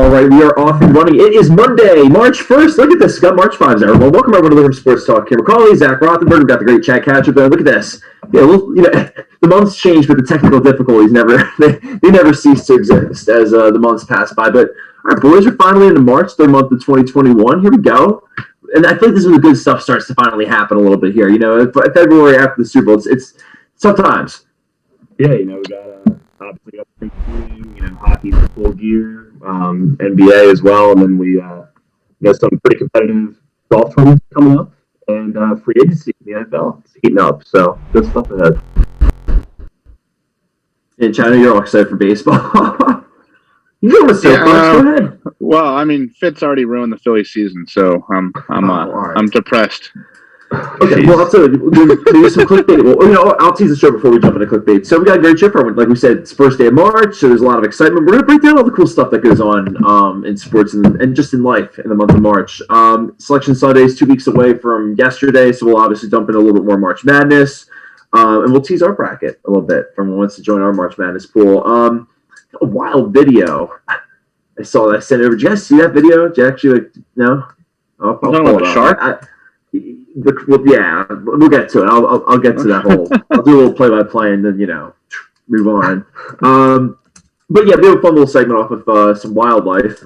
All right, we are off and running. It is Monday, March 1st. Look at this. Got March 5s there. Well, welcome everyone to Liberty Sports Talk. Kim McCauley, Zach Rothenberg. We've got the great Chad Catcher there. Look at this. Yeah, the months change, but the technical difficulties they never cease to exist as the months pass by. But our boys are finally into March, third month of 2021. Here we go. And I think this is when the good stuff starts to finally happen a little bit here. February after the Super Bowl, it's tough times. Yeah, we got obviously got hockey full gear, NBA as well, and then we got some pretty competitive golf tournaments coming up, and free agency in the NFL is heating up. So good stuff ahead. In China, you're all excited for baseball. You know what's so fun? Go ahead. Well, I mean, Fitz already ruined the Philly season, so I'm depressed. Okay, well, I'll tell you, do some clickbait. Well, I'll tease the show before we jump into clickbait. So we got a great show for, like we said, it's first day of March, so there's a lot of excitement. We're going to break down all the cool stuff that goes on in sports and just in life in the month of March. Selection Sunday is 2 weeks away from yesterday, so we'll obviously dump in a little bit more March Madness, and we'll tease our bracket a little bit from who wants to join our March Madness pool. A wild video. I saw that. I sent it over. Did you guys see that video? Did you actually, no? I'll pull it up. Shark? Yeah, we'll get to it. I'll get to that whole. I'll do a little play-by-play and then move on. But yeah, we have a fun little segment off of some wildlife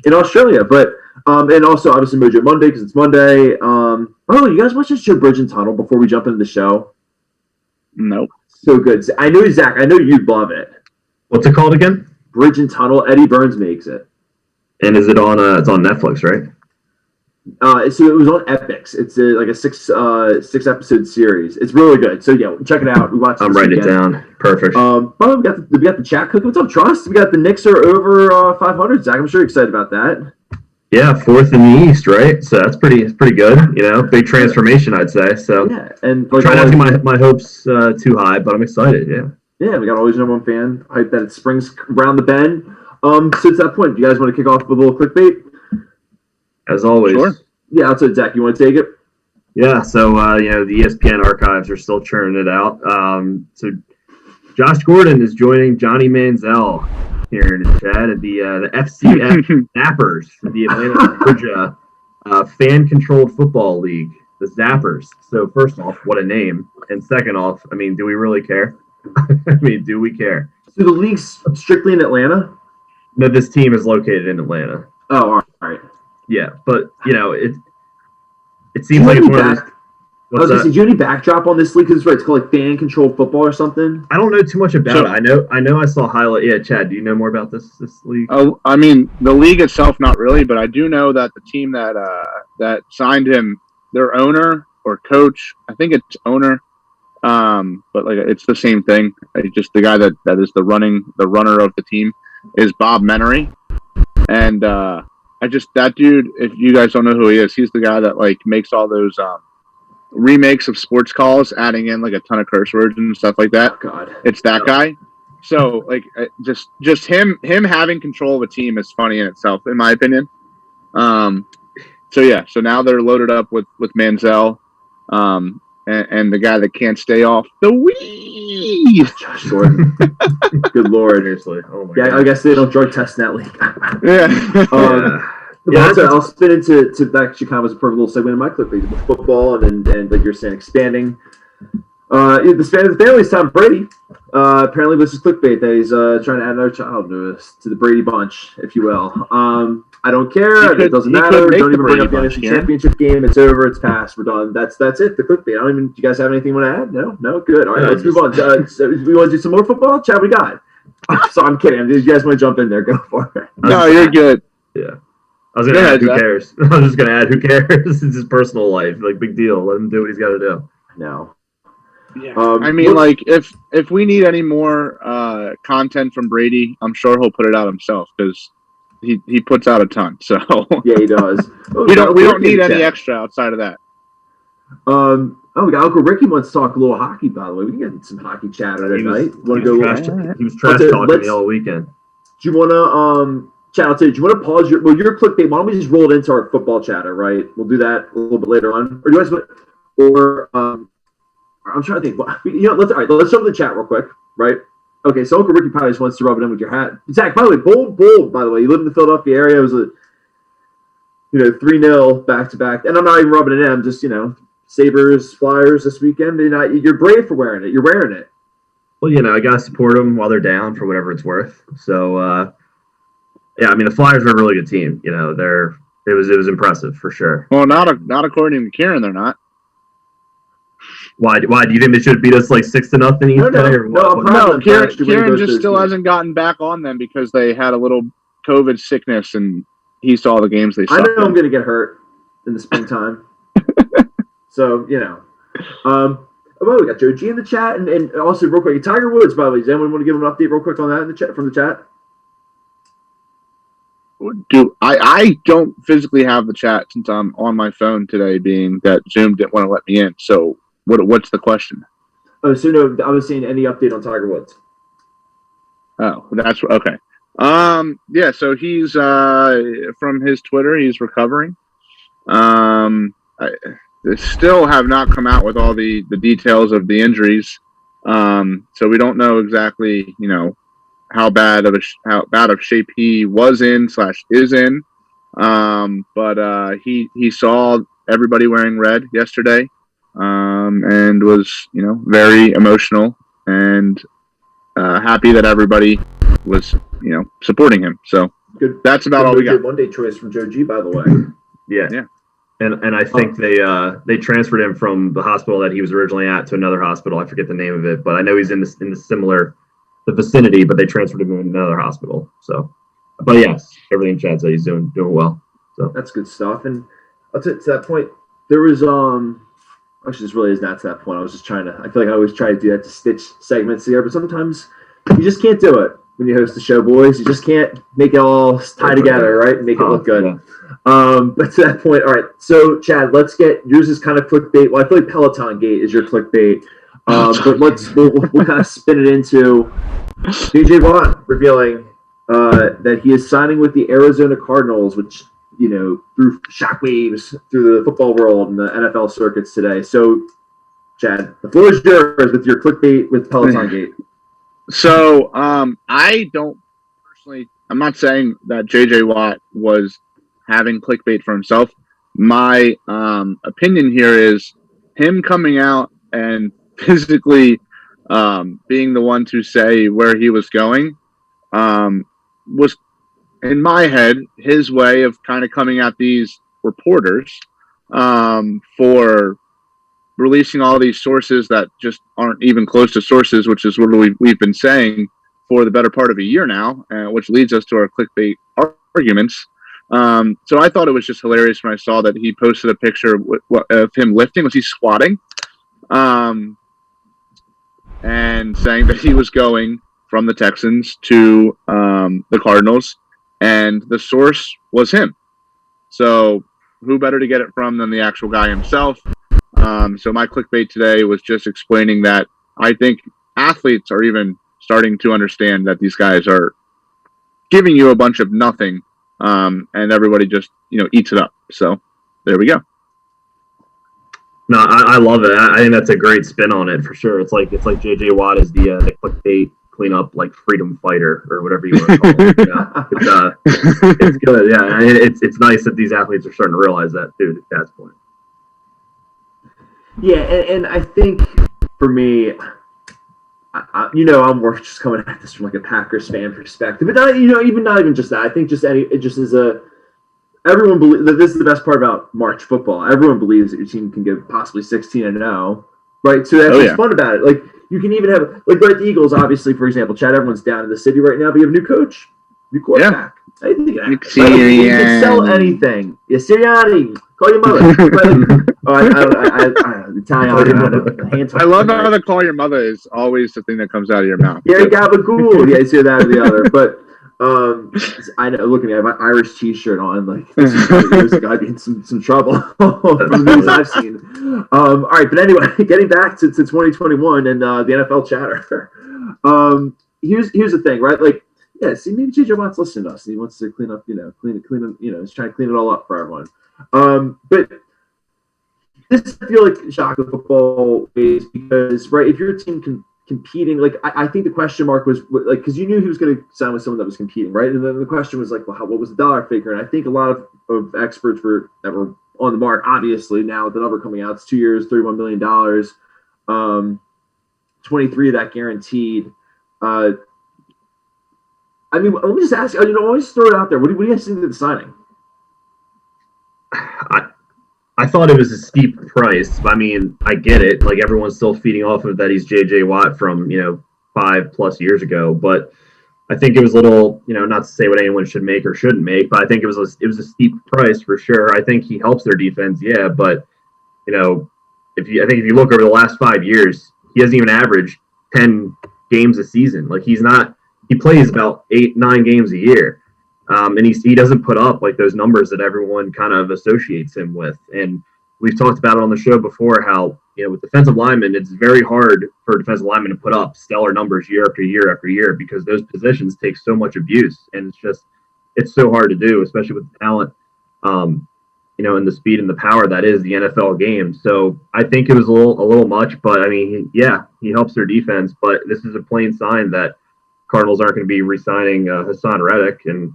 in Australia. But and also obviously Mojo Monday because it's Monday. You guys watch this show Bridge and Tunnel before we jump into the show? Nope. So good. I know Zach. I know you'd love it. What's it called again? Bridge and Tunnel. Eddie Burns makes it. And is it on? It's on Netflix, right? So it was on Epix. It's like a six episode series. It's really good. So yeah, check it out. We watched. I'm writing it down. Perfect. We got the chat cooking. What's up, Trust? We got the Knicks are over 500. Zach, I'm sure you're excited about that. Yeah, fourth in the East, right? So that's pretty good. Big transformation, I'd say. So yeah, and try not to get my hopes too high, but I'm excited. Yeah. Yeah, we got always number one fan. Hype that it springs around the bend. So to that point, do you guys want to kick off with a little clickbait? As always. Sure. Yeah, I'll tell you, Zach. You want to take it? Yeah. So the ESPN archives are still churning it out. So Josh Gordon is joining Johnny Manziel here in the chat at the FCF Zappers, the Atlanta, Georgia fan-controlled football league, the Zappers. So first off, what a name, and second off, I mean, do we really care? Do we care? So the league's strictly in Atlanta? No, this team is located in Atlanta. Oh, all right. Yeah, but it seems like it's one of those. Did you have any backdrop on this league? Because it's called like fan controlled football or something. I don't know too much about it. I know. I saw highlight. Yeah, Chad, do you know more about this league? Oh, I mean, the league itself, not really, but I do know that the team that signed him, their owner or coach, I think it's owner, but like it's the same thing. Just the guy that is the runner of the team is Bob Menery, and that dude. If you guys don't know who he is, he's the guy that like makes all those remakes of sports calls, adding in like a ton of curse words and stuff like that. God, it's that guy. So like just him having control of a team is funny in itself, in my opinion. So now they're loaded up with Manziel, and the guy that can't stay off the weed. Josh Gordon. Good Lord. Seriously. Oh my God. I guess they don't drug test in that league. I'll spin into that actually kind of was a perfect little segment in my clip with football and like you're saying, expanding. The span of the family is Tom Brady. Apparently this is clickbait that he's trying to add another child to the Brady bunch, if you will. I don't care. It doesn't matter. Don't even bring up the NFC Championship game. It's over. It's passed. We're done. That's it. The clickbait. Do you guys have anything you want to add? No? Good. All right, let's move on. So we want to do some more football? Chad, we got it. So I'm kidding. You guys want to jump in there? Go for it. No, you're good. Yeah. I was going to add, who cares? I was just going to add, who cares? It's his personal life. Like, big deal. Let him do what he's got to do. No. Yeah. If we need any more content from Brady, I'm sure he'll put it out himself because he puts out a ton. So yeah, he does. We don't need any extra outside of that. We got Uncle Ricky wants to talk a little hockey. By the way, we can get some hockey chat at night. He was trash talking me all weekend. Do you want to Chad, I'll tell you, do you want to pause your clickbait? Why don't we just roll it into our football chatter, right? We'll do that a little bit later on. Or do you guys want, I'm trying to think. Let's jump to the chat real quick, right? Okay, so Uncle Ricky probably just wants to rub it in with your hat. Zach, by the way, bold, by the way. You live in the Philadelphia area. It was a 3-0 back-to-back. And I'm not even rubbing it in. I'm just, Sabres, Flyers this weekend. You're brave for wearing it. You're wearing it. Well, I got to support them while they're down for whatever it's worth. So, the Flyers are a really good team. It was impressive for sure. Well, not according to Kieran, they're not. Why do you think they should beat us like 6-0 each day? No, Kieran just still hasn't gotten back on them because they had a little COVID sickness and he saw the games they saw. I know I'm going to get hurt in the springtime. So, well, we got Joe G in the chat, and also real quick, Tiger Woods, by the way. Does anyone want to give him an update real quick on that in the chat, from the chat? I don't physically have the chat since I'm on my phone today, being that Zoom didn't want to let me in. So what's the question? Oh, so no, I was saying any update on Tiger Woods. Oh, that's okay. Yeah, so he's from his Twitter, he's recovering. They still have not come out with all the details of the injuries. So we don't know exactly, how bad of shape he was in / is in. But he saw everybody wearing red yesterday, and was, very emotional and happy that everybody was, supporting him. So good. That's about all we got. One day choice from Joe G, by the way. Yeah. And I think they transferred him from the hospital that he was originally at to another hospital. I forget the name of it, but I know he's in the vicinity, but they transferred him to another hospital. So, but yes, everything Chad said, he's doing well. So that's good stuff. And to that point, there was actually this really is not to that point. I was just trying to. I feel like I always try to do that to stitch segments here, but sometimes you just can't do it when you host the show, boys. You just can't make it all tie together, right, and make it look good. Yeah. But to that point, all right. So, Chad, let's get yours is kind of clickbait. Well, I feel like Peloton Gate is your clickbait. But we'll kind of spin it into DJ Watt revealing that he is signing with the Arizona Cardinals, which threw shockwaves through the football world and the NFL circuits today. So, Chad, the floor is yours with your clickbait with Peloton Gate. So, I don't personally. I'm not saying that JJ Watt was having clickbait for himself. My opinion here is him coming out and physically being the one to say where he was going was, in my head, his way of kind of coming at these reporters for releasing all these sources that just aren't even close to sources, which is what we've been saying for the better part of a year now, which leads us to our clickbait arguments. So I thought it was just hilarious when I saw that he posted a picture of him lifting. Was he squatting? And saying that he was going from the Texans to the Cardinals, and the source was him. So who better to get it from than the actual guy himself? So my clickbait today was just explaining that I think athletes are even starting to understand that these guys are giving you a bunch of nothing, and everybody just eats it up. So there we go. No, I love it. I think that's a great spin on it for sure. It's like JJ Watt is the clickbait cleanup, like freedom fighter or whatever you want to call it. Yeah. It's good. Yeah, it's nice that these athletes are starting to realize that too. To Chad's point. Yeah, and I think for me, I'm more just coming at this from like a Packers fan perspective, but not even just that. I think everyone believes that this is the best part about March football. Everyone believes that your team can go possibly 16-0, right? So that's what's fun about it. Like you can even have the Eagles, obviously, for example. Chad, everyone's down in the city right now, but you have a new coach, new quarterback. Yeah. You can sell anything. Yeah, Sirianni, call your mother. Italian. I love how the call your mother is always the thing that comes out of your mouth. Yeah, gabagool. Yeah, it's that or the other. But I know. Look at me. I have my Irish T-shirt on. Like there's a guy be in some trouble from the news I've seen. All right, but anyway, getting back to 2021 and the NFL chatter. Here's the thing, right? Like. Yeah, see, maybe JJ Watt's listening to us. And he wants to clean up, he's trying to clean it all up for everyone. But this I feel like shock of football is because, right, if your team can competing. Like, I think the question mark was like, because you knew he was going to sign with someone that was competing, right? And then the question was like, well, what was the dollar figure? And I think a lot of experts that were on the mark, obviously now with the number coming out, it's 2 years, $31 million, 23 of that guaranteed. I mean, let me just ask you, always throw it out there. What do you guys think of the signing? I thought it was a steep price. I mean, I get it. Like, everyone's still feeding off of that he's J.J. Watt from, 5+ years ago. But I think it was a little, not to say what anyone should make or shouldn't make, but I think it was a steep price for sure. I think he helps their defense, yeah. But, if you look over the last 5 years, he hasn't even averaged 10 games a season. Like, he plays about 8-9 games a year. And he doesn't put up like those numbers that everyone kind of associates him with. And we've talked about it on the show before how, with defensive linemen, it's very hard for defensive linemen to put up stellar numbers year after year after year because those positions take so much abuse. And it's so hard to do, especially with the talent, and the speed and the power that is the NFL game. So I think it was a little much, but I mean, he helps their defense, but this is a plain sign that Cardinals aren't going to be re-signing Hassan Reddick, and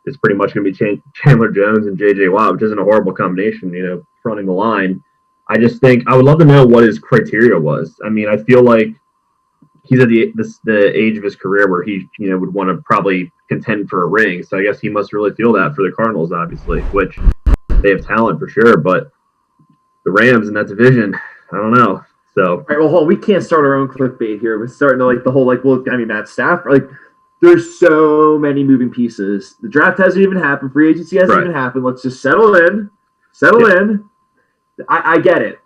it's pretty much going to be Chandler Jones and J.J. Watt, which isn't a horrible combination, fronting the line. I just think I would love to know what his criteria was. I mean, I feel like he's at the age of his career where he, would want to probably contend for a ring. So I guess he must really feel that for the Cardinals, obviously, which they have talent for sure. But the Rams in that division, I don't know. So, all right, well, hold on, we can't start our own clickbait here. We're starting to the whole Matt Stafford, there's so many moving pieces. The draft hasn't even happened. Free agency hasn't even happened. Let's just settle in. I get it.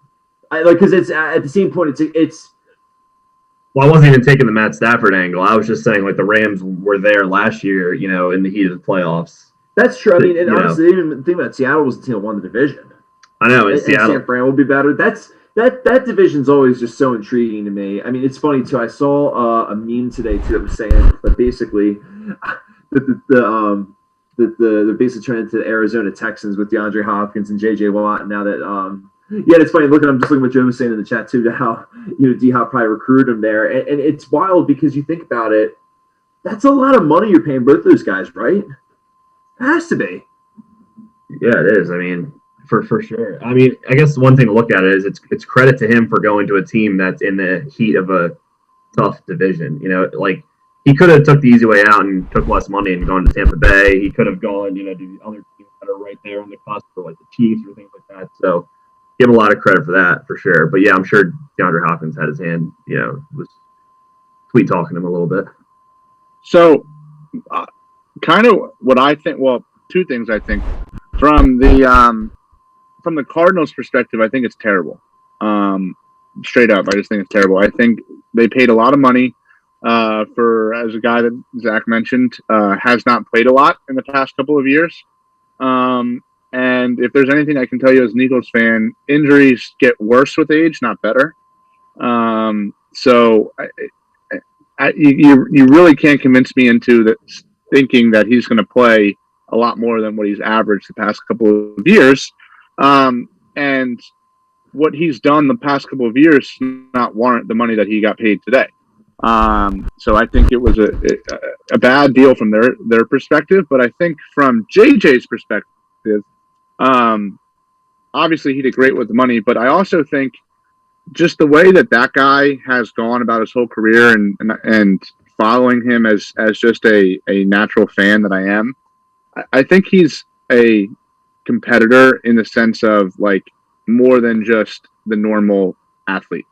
Because it's at the same point. It's. Well, I wasn't even taking the Matt Stafford angle. I was just saying the Rams were there last year, in the heat of the playoffs. That's true. I mean, and honestly, even think about Seattle was the team that won the division. I know, and Seattle. San Fran will be better. That division's always just so intriguing to me. I mean, it's funny too. I saw a meme today too that was saying that basically they're basically turning into the Arizona Texans with DeAndre Hopkins and J.J. Watt. And now that it's funny. I'm just looking what Joe was saying in the chat too, to how D-Hop probably recruited him there, and it's wild because you think about it. That's a lot of money you're paying both those guys, right? It has to be. Yeah, it is. I mean. For sure. I mean, I guess one thing to look at is it's credit to him for going to a team that's in the heat of a tough division. He could have took the easy way out and took less money and gone to Tampa Bay. He could have gone, to the other teams that are right there on the cusp for the Chiefs or things like that. So give him a lot of credit for that for sure. But yeah, I'm sure DeAndre Hopkins had his hand, was sweet talking him a little bit. So kind of what I think, well, two things I think from the Cardinals' perspective, I think it's terrible. Straight up, I just think it's terrible. I think they paid a lot of money as a guy that Zach mentioned, has not played a lot in the past couple of years. And if there's anything I can tell you as an Eagles fan, injuries get worse with age, not better. So you really can't convince me into that thinking that he's going to play a lot more than what he's averaged the past couple of years. And what he's done the past couple of years not warrant the money that he got paid today. So I think it was a bad deal from their perspective, but I think from JJ's perspective, obviously he did great with the money, but I also think just the way that guy has gone about his whole career and following him as just a natural fan that I am, I think he's a competitor in the sense of more than just the normal athlete.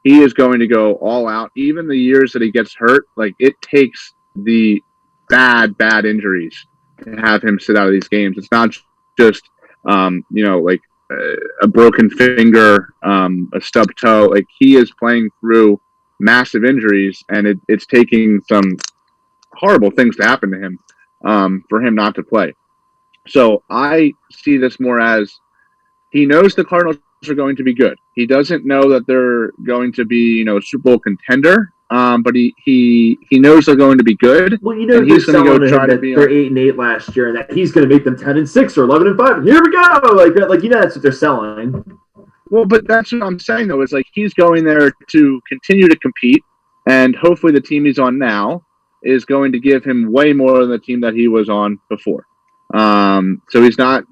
He is going to go all out. Even the years that he gets hurt, it takes the bad injuries to have him sit out of these games. It's not just a broken finger, a stubbed toe. He is playing through massive injuries, and it's taking some horrible things to happen to him for him not to play. So I see this more as he knows the Cardinals are going to be good. He doesn't know that they're going to be, Super Bowl contender, but he knows they're going to be good. Well, and he's going to go try to be. They're 8-8 last year, and that he's going to make them 10-6 or 11-5. And here we go, that's what they're selling. Well, but that's what I'm saying, though, is like he's going there to continue to compete, and hopefully the team he's on now is going to give him way more than the team that he was on before. So he's not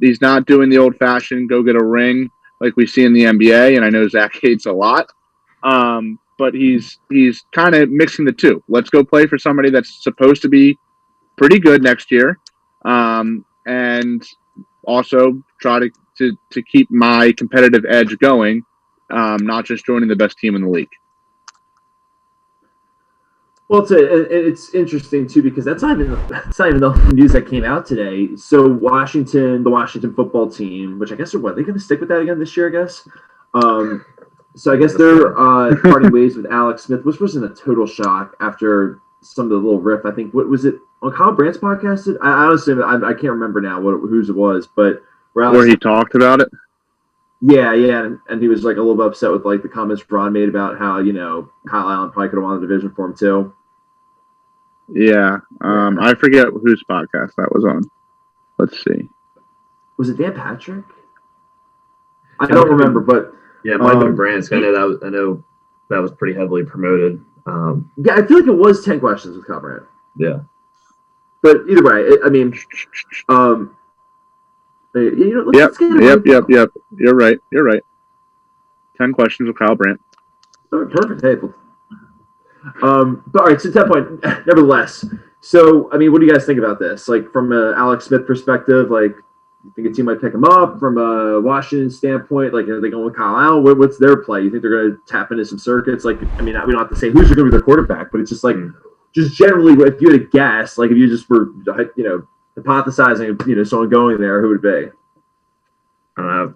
doing the old-fashioned go get a ring like we see in the NBA, and I know Zach hates a lot. But he's kind of mixing the two. Let's go play for somebody that's supposed to be pretty good next year, and also try to keep my competitive edge going, not just joining the best team in the league. Well, it's interesting too because that's not even the news that came out today. So the Washington football team, which I guess they're going to stick with that again this year, I guess. So I guess they're parting ways with Alex Smith, which wasn't a total shock after some of the little riff. I think what was it on Kyle Brandt's podcast? I honestly I can't remember now whose it was, but where he talked about it. Yeah, and he was like a little bit upset with like the comments Ron made about how Kyle Allen probably could have won the division for him too. Yeah, I forget whose podcast that was on. Let's see. Was it Dan Patrick? I don't remember, but yeah, it might have been Brandt's. I know that was pretty heavily promoted. Yeah, I feel like it was 10 questions with Kyle Brandt. Yeah, but either way, I mean, let's get Yep. You're right. 10 questions with Kyle Brandt. Oh, perfect. Hey, but all right. So to that point, nevertheless. So I mean, what do you guys think about this? Like from an Alex Smith perspective, like you think a team might pick him up? From a Washington standpoint, like are they going with Kyle Allen? What's their play? You think they're going to tap into some circuits? Like I mean, we don't have to say who's going to be their quarterback, but it's just like just generally, if you had a guess, like if you just were hypothesizing, someone going there, who would it be? I don't know.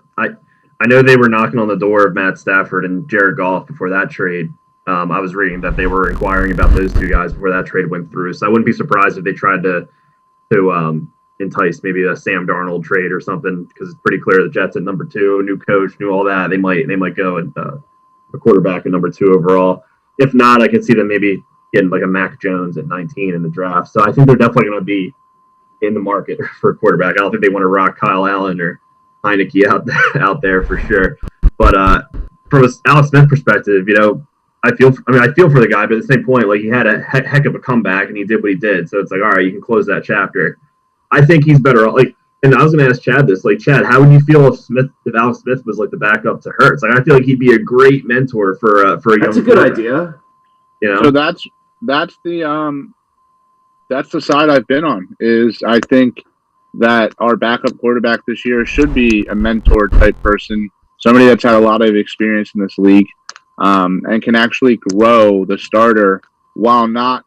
I know they were knocking on the door of Matt Stafford and Jared Goff before that trade. I was reading that they were inquiring about those two guys before that trade went through. So I wouldn't be surprised if they tried to entice maybe a Sam Darnold trade or something, because it's pretty clear the Jets at number 2, new coach, new all that. They might go at a quarterback at number 2 overall. If not, I could see them maybe getting like a Mac Jones at 19 in the draft. So I think they're definitely going to be in the market for a quarterback. I don't think they want to rock Kyle Allen or Heineke out there for sure. But from an Alex Smith perspective, I feel for the guy, but at the same point, like he had a heck of a comeback and he did what he did. So it's like, all right, you can close that chapter. I think he's better. Like, and I was going to ask Chad this. Like, Chad, how would you feel if Alex Smith was like the backup to Hurts? Like, I feel like he'd be a great mentor for a young. That's a good idea. So that's the side I've been on. Is I think that our backup quarterback this year should be a mentor type person, somebody that's had a lot of experience in this league, and can actually grow the starter while not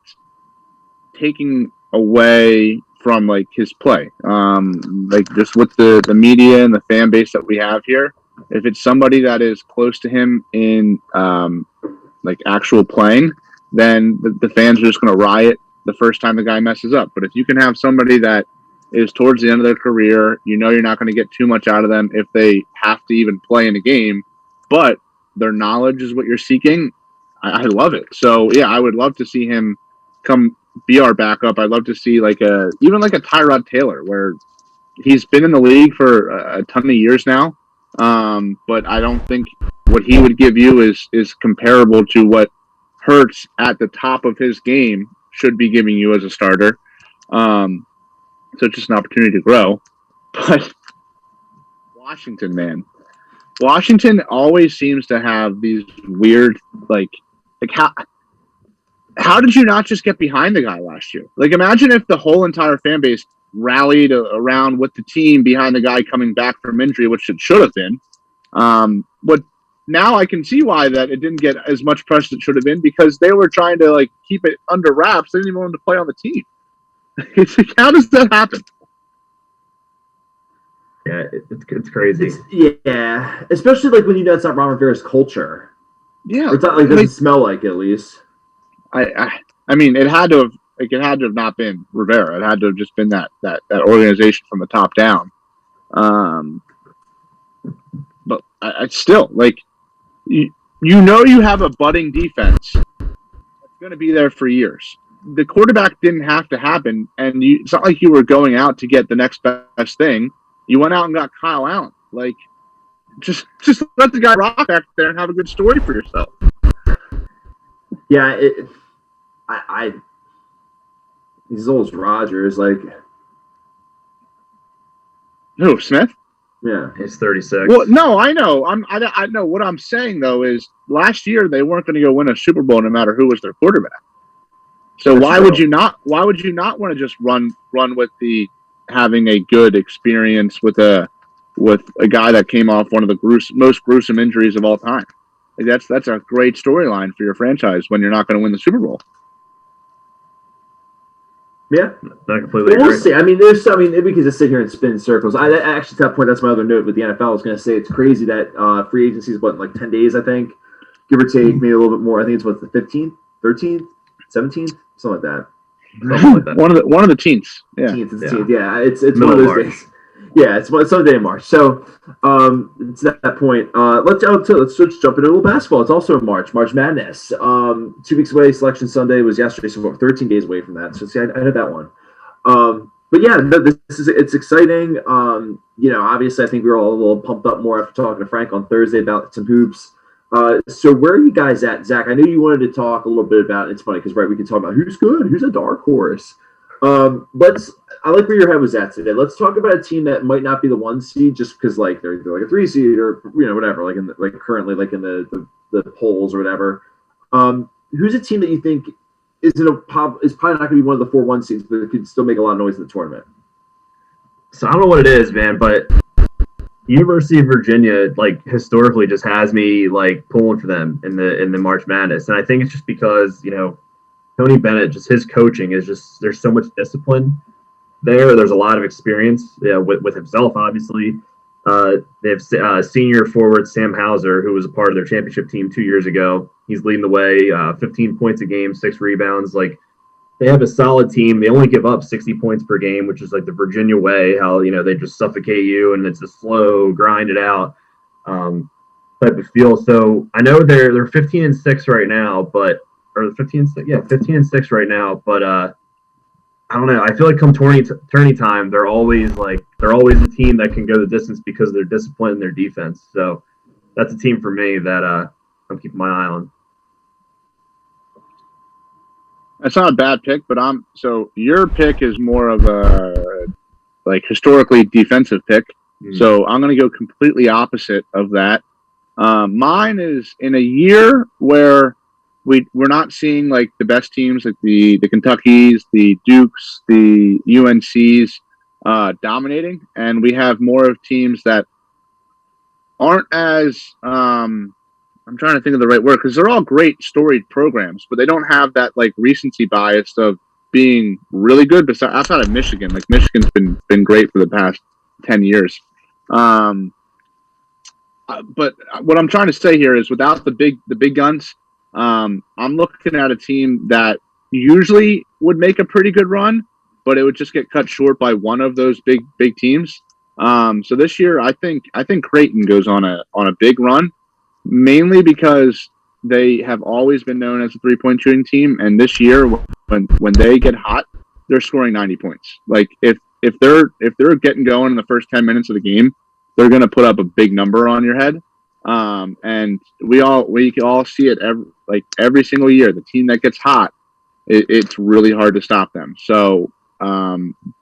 taking away from like his play. Like just with the media and the fan base that we have here, if it's somebody that is close to him in like actual playing, then the fans are just going to riot the first time the guy messes up. But if you can have somebody that is towards the end of their career, you're not going to get too much out of them if they have to even play in a game, but their knowledge is what you're seeking. I love it. So yeah, I would love to see him come be our backup. I'd love to see even like a Tyrod Taylor, where he's been in the league for a ton of years now. But I don't think what he would give you is comparable to what Hurts at the top of his game should be giving you as a starter. So it's just an opportunity to grow. But Washington, man. Washington always seems to have these weird, like how did you not just get behind the guy last year? Like, imagine if the whole entire fan base rallied around with the team behind the guy coming back from injury, which it should have been. But now I can see why that it didn't get as much press as it should have been, because they were trying to like keep it under wraps. They didn't even want him to play on the team. It's like, how does that happen? Yeah, it's crazy. Yeah, especially like when it's not Ron Rivera's culture. Yeah, or it's not like it doesn't smell like it, at least. I mean, it had to have not been Rivera. It had to have just been that organization from the top down. But I still like you have a budding defense that's going to be there for years. The quarterback didn't have to happen, and it's not like you were going out to get the next best thing. You went out and got Kyle Allen. Like, just let the guy rock back there and have a good story for yourself. Yeah, he's as old as Rogers. Like, who, Smith? Yeah, he's 36. Well, no, I know. I know. What I'm saying though is, last year they weren't going to go win a Super Bowl no matter who was their quarterback. So why would you not want to just run with the having a good experience with a guy that came off one of the most gruesome injuries of all time? Like, that's a great storyline for your franchise when you're not going to win the Super Bowl. Yeah, not completely. We'll see. I mean, we could just sit here and spin in circles. Actually, to that point, that's my other note with the NFL. I was going to say it's crazy that free agency is in like 10 days, I think, give or take, maybe a little bit more. I think it's the 15th, 13th, 17th, something like that. One of the teens. Yeah, it's one of those days. Yeah, it's Sunday in March. So, it's that point. Let's jump into a little basketball. It's also in March Madness. 2 weeks away. Selection Sunday was yesterday, so we're 13 days away from that. So, see, I know that one. But yeah, it's exciting. Obviously, I think we were all a little pumped up more after talking to Frank on Thursday about some hoops. So where are you guys at, Zach? I know you wanted to talk a little bit about. It's funny because we can talk about who's good, who's a dark horse. I like where your head was at today. Let's talk about a team that might not be the 1 seed just because like they're like a 3 seed or whatever, like currently like in the polls or whatever. Who's a team that you think is probably not going to be one of the 4-1 seeds, but it could still make a lot of noise in the tournament? So I don't know what it is, man, but University of Virginia, like, historically just has me like pulling for them in the March Madness, and I think it's just because Tony Bennett, just his coaching is just, there's so much discipline there. There's a lot of experience with himself, obviously. They have senior forward Sam Hauser, who was a part of their championship team 2 years ago. He's leading the way, 15 points a game, 6 rebounds. Like, they have a solid team. They only give up 60 points per game, which is like the Virginia way, how, they just suffocate you and it's a slow, grind it out type of feel. So I know they're 15-6 right now, but or 15-6 right now. But I don't know. I feel like come tourney time, they're always a team that can go the distance because of their discipline and their defense. So that's a team for me that I'm keeping my eye on. That's not a bad pick, but so your pick is more of a historically defensive pick. Mm-hmm. So I'm going to go completely opposite of that. Mine is in a year where we're not seeing like the best teams, like the Kentuckys, the Dukes, the UNCs dominating, and we have more of teams that aren't as I'm trying to think of the right word, because they're all great storied programs, but they don't have that like recency bias of being really good. Outside of Michigan, like Michigan's been great for the past 10 years. But what I'm trying to say here is, without the big guns, I'm looking at a team that usually would make a pretty good run, but it would just get cut short by one of those big teams. So this year, I think Creighton goes on a big run, mainly because they have always been known as a 3-point shooting team, and this year, when they get hot, they're scoring 90 points. Like if they're getting going in the first 10 minutes of the game, they're going to put up a big number on your head. And we can all see it every single year. The team that gets hot, it's really hard to stop them. So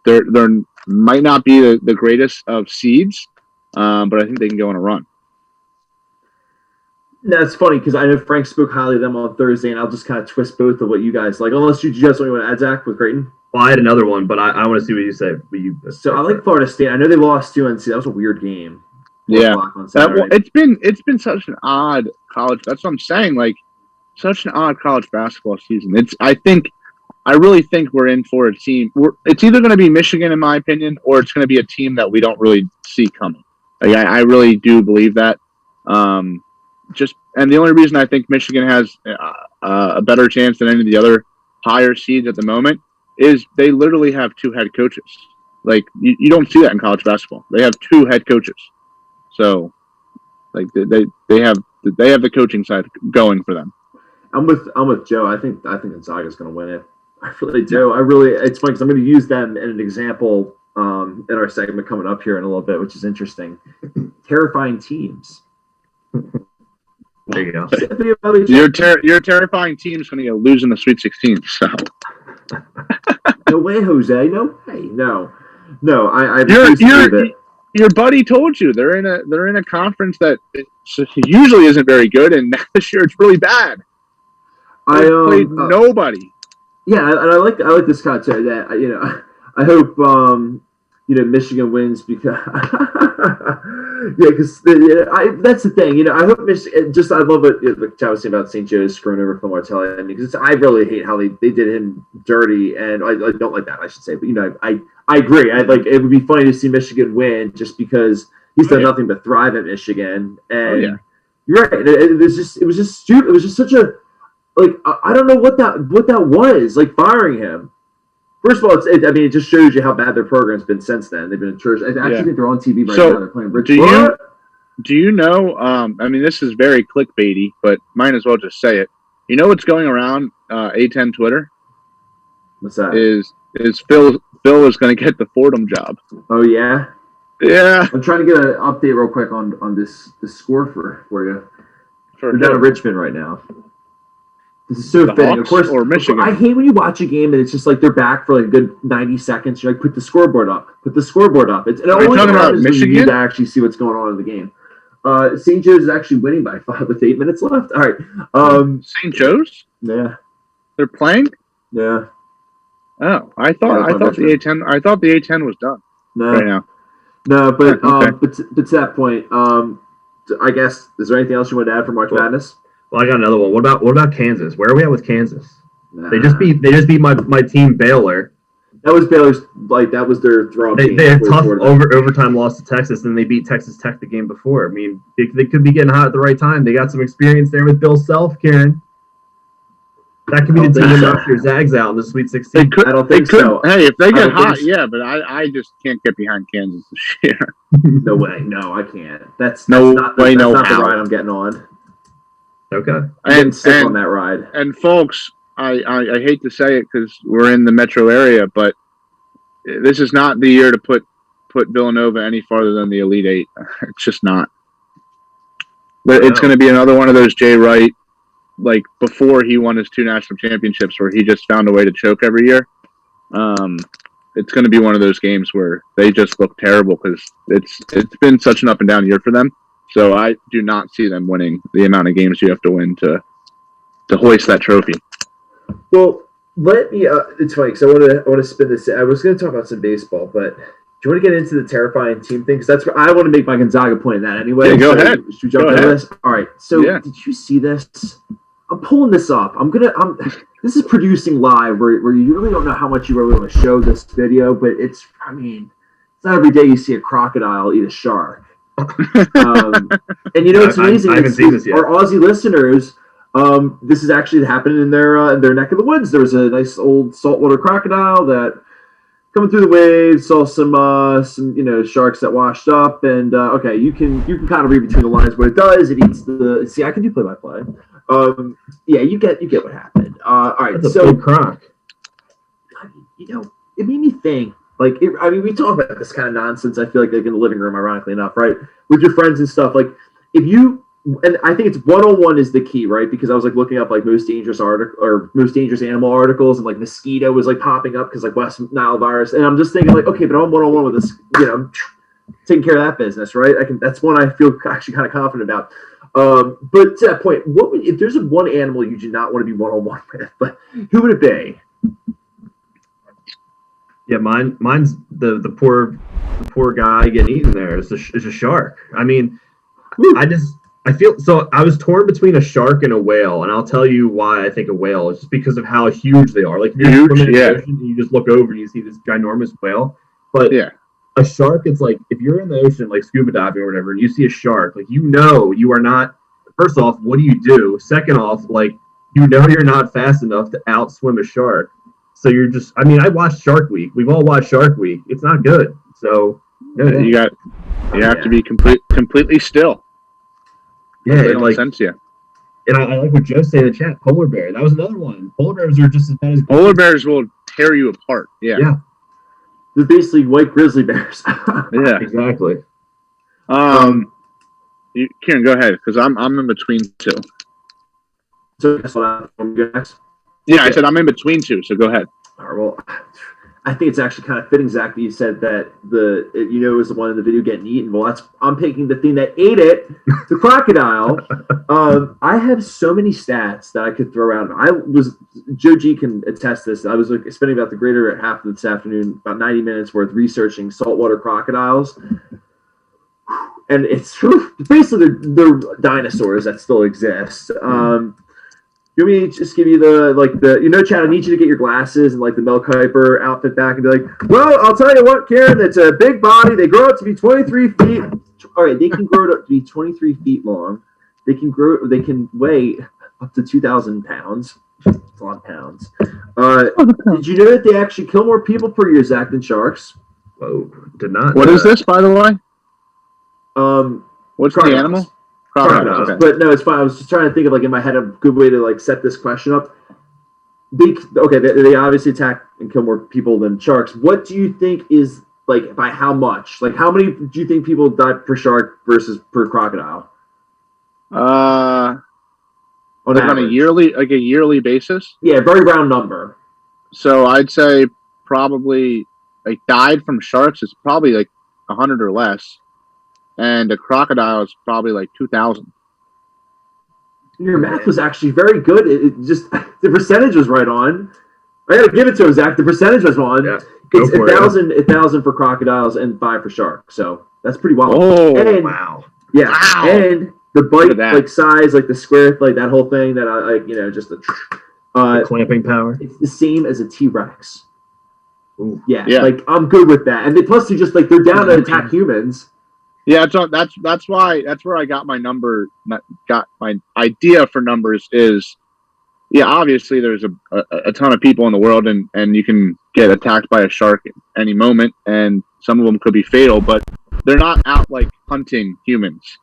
they're might not be the greatest of seeds, but I think they can go on a run. That's funny because I know Frank spoke highly of them on Thursday, and I'll just kind of twist both of what you guys like. Unless you just want to add, Zach, with Creighton. Well, I had another one, but I want to see what you say. So I like Florida State. I know they lost to UNC. That was a weird game. Yeah, it's been such an odd college. That's what I'm saying. Like, such an odd college basketball season. I really think we're in for a team. It's either going to be Michigan, in my opinion, or it's going to be a team that we don't really see coming. Like, I really do believe that. And the only reason I think Michigan has a better chance than any of the other higher seeds at the moment is they literally have 2 head coaches. Like, you don't see that in college basketball. They have 2 head coaches. So, like, they have the coaching side going for them. I'm with Joe. I think Gonzaga's going to win it. I really do. It's funny because I'm going to use them in an example in our segment coming up here in a little bit, which is interesting. Terrifying teams. There you go. Your terrifying team's going to lose in the Sweet 16. So no way, Jose. No way. No. Your buddy told you they're in a conference that usually isn't very good, and this year it's really bad. They played nobody. Yeah, and I like this commentary that I hope Michigan wins because because that's the thing. I hope Michigan. I love what I was saying about St. Joe's screwing over Phil Martelli. I mean, because I really hate how they did him dirty, and I don't like that. I should say, but I agree. It would be funny to see Michigan win just because he's done nothing but thrive at Michigan. And you're right. It was just stupid. It was just such a I don't know what that was firing him. First of all, it just shows you how bad their program's been since then. They've been in church. I actually think they're on TV right now. They're playing Richmond. Do you know? This is very clickbaity, but might as well just say it. You know what's going around A10 Twitter? What's that? Is Phil is going to get the Fordham job? Oh yeah. Yeah. I'm trying to get an update real quick on this score for you. We're down in Richmond right now. This is so fitting. Of course, or Michigan. I hate when you watch a game and it's just they're back for a good 90 seconds. You're like, put the scoreboard up. It's only talking about Michigan? You need to actually see what's going on in the game. St. Joe's is actually winning by 5 with 8 minutes left. All right. St. Joe's? Yeah. They're playing? Yeah. Oh, I thought the A10 was done. No. Right now. No, but to that point, I guess is there anything else you want to add for March Madness? Well, I got another one. What about Kansas? Where are we at with Kansas? Nah. They just beat my team Baylor. That was Baylor's that was their throw. They had tough overtime loss to Texas, and they beat Texas Tech the game before. I mean, they could be getting hot at the right time. They got some experience there with Bill Self, Karen. That could be the team that knocks your Zags out in the Sweet 16. I don't think so. Hey, if they get hot, yeah, but I just can't get behind Kansas this year. No way. No, I can't. That's not the ride I'm getting on. Okay. And sick on that ride. And folks, I hate to say it because we're in the metro area, but this is not the year to put Villanova any farther than the Elite Eight. It's just not. But it's going to be another one of those Jay Wright, before he won his 2 national championships, where he just found a way to choke every year. It's going to be one of those games where they just look terrible because it's been such an up and down year for them. So I do not see them winning the amount of games you have to win to hoist that trophy. Well, let me. It's funny because I want to spin this. I was going to talk about some baseball, but do you want to get into the terrifying team thing? Because that's what I want to make my Gonzaga point in that anyway. Yeah, go ahead. Should we jump into this? All right. So did you see this? I'm pulling this up. This is producing live where you really don't know how much you really want to show this video, but it's not every day you see a crocodile eat a shark. And it's amazing. I haven't seen this yet. Our Aussie listeners, this is actually happening in their neck of the woods. There was a nice old saltwater crocodile that coming through the waves, saw some sharks that washed up, and you can kind of read between the lines what it does. It eats the. See, I can do play-by-play. You get what happened. All right, that's a big croc. It made me think. We talk about this kind of nonsense. I feel like in the living room, ironically enough, right, with your friends and stuff. If you, and I think it's 101 is the key, right? Because I was looking up most dangerous most dangerous animal articles, and mosquito was popping up because West Nile virus, and I'm just thinking okay, but I'm 101 with this, I'm taking care of that business, right? That's one I feel actually kind of confident about. But to that point, if there's one animal you do not want to be 101 with, but who would it be? Yeah, mine's the poor guy getting eaten there is a shark. I feel so. I was torn between a shark and a whale, and I'll tell you why I think a whale is just because of how huge they are. If you're swimming in the ocean and you just look over and you see this ginormous whale, but a shark, it's if you're in the ocean, scuba diving or whatever, and you see a shark, you are not. First off, what do you do? Second off, you're not fast enough to outswim a shark. So you're just. I watched Shark Week. We've all watched Shark Week. It's not good. So you have to be completely still. Yeah, sense you. And I like what Joe said in the chat. Polar bear. That was another one. Polar bears are just as bad as polar bears will tear you apart. Yeah. They're basically white grizzly bears. Yeah. Exactly. Kieran, go ahead, because I'm in between two. So guess what? I'm going next. Yeah, I said I'm in between two, so go ahead. All right, well, I think it's actually kind of fitting, Zach, that you said that it was the one in the video getting eaten. Well, I'm picking the thing that ate it, the crocodile. I have so many stats that I could throw out. Joe G can attest this. I was spending about the greater half of this afternoon, about 90 minutes worth researching saltwater crocodiles. And it's basically they're dinosaurs that still exist. You want me to just give you Chad, I need you to get your glasses and like the Mel Kiper outfit back and be like, well, I'll tell you what, Karen, it's a big body. They grow up to be 23 feet. All right, they can grow up to be 23 feet long. They can weigh up to 2,000 pounds. That's a lot of pounds. Did you know that they actually kill more people per year, Zach, than sharks? Whoa, did not. What is this, by the way? What's crocodiles. the animal? Crocodiles. Okay. But no, it's fine. I was just trying to think of in my head a good way to set this question up. They obviously attack and kill more people than sharks. What do you think is by how much? How many do you think people die per shark versus per crocodile? On a yearly basis? Yeah, very round number. So I'd say probably died from sharks is probably 100 or less. And a crocodile is probably 2,000. Your math was actually very good. It just the percentage was right on. I got to give it to him, Zach. The percentage was on. Yeah, it's 1,000 for crocodiles and 5 for sharks. So that's pretty wild. Oh, wow! Yeah, wow. And the bite size, the square, that whole thing that just the clamping power. It's the same as a T-Rex. Ooh. Yeah, I'm good with that. And plus, they're they're down to attack humans. Yeah, that's where I got my number. Got my idea for numbers is, obviously there's a ton of people in the world, and you can get attacked by a shark at any moment, and some of them could be fatal, but they're not out hunting humans,